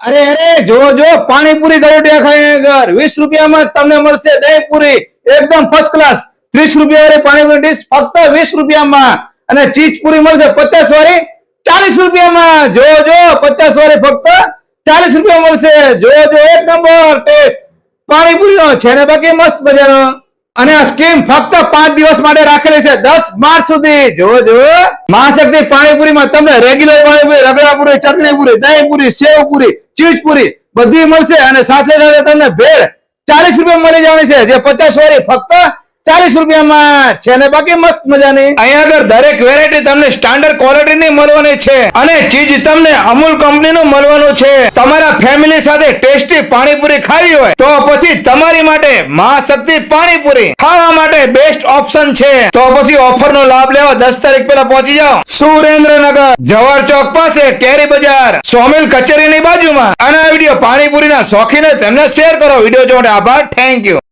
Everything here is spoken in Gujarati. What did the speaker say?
અરે અરે જો જો પાણીપુરી ગળુડિયા ખાય ઘર 20 રૂપિયામાં તમને મળશે દહીં પૂરી એકદમ ફર્સ્ટ ક્લાસ 30 રૂપિયા વાળી પાણીપુરી ડીશ ફક્ત 20 રૂપિયામાં અને ચીઝ પૂરી મળશે 50 વાળી 40 રૂપિયામાં જો જો 50 વાળી ફક્ત 40 રૂપિયા મળશે જો જો એક નંબર ટેસ્ટ પાણીપુરીનો છે ને બાકી મસ્ત મજાનો અને આ સ્કીમ ફક્ત 5 દિવસ માટે રાખેલી છે 10 માર્ચ સુધી જો જો મહાશક્તિ પાણીપુરીમાં તમને રેગ્યુલર પાણીપુરી રગડા પૂરી ચટણી પૂરી દહીં પૂરી સેવ પૂરી ચીઝ પૂરી બધી મળશે અને સાથે સાથે તમને ભેળ 40 રૂપિયા મળી જવાની છે જે 50 વાળી ફક્ત 40 રૂપિયામાં છે ને બાકી મસ્ત મજાની અહીંયા આગળ દરેક વેરાયટી તમને સ્ટાન્ડર્ડ ક્વોલિટીની મળવાની છે અને ચીઝ તમને અમૂલ કંપનીનું મળવાનું છે તમારા ફેમિલી સાથે ટેસ્ટી પાણીપુરી ખાવી હોય તો પછી તમારી માટે મહાશક્તિ પાણીપુરી ખાવા માટે બેસ્ટ ઓપ્શન છે તો પછી ઓફરનો લાભ લેવા 10 તારીખ પહેલા પહોંચી જાઓ સુરેન્દ્રનગર જવાહર ચોક પાસે કેરી બજાર સોમિલ કચેરીની બાજુમાં અને આ વિડીયો પાણીપુરીના શોખીને તેમને શેર કરો વિડીયો જોવા માટે આભાર થેન્ક યુ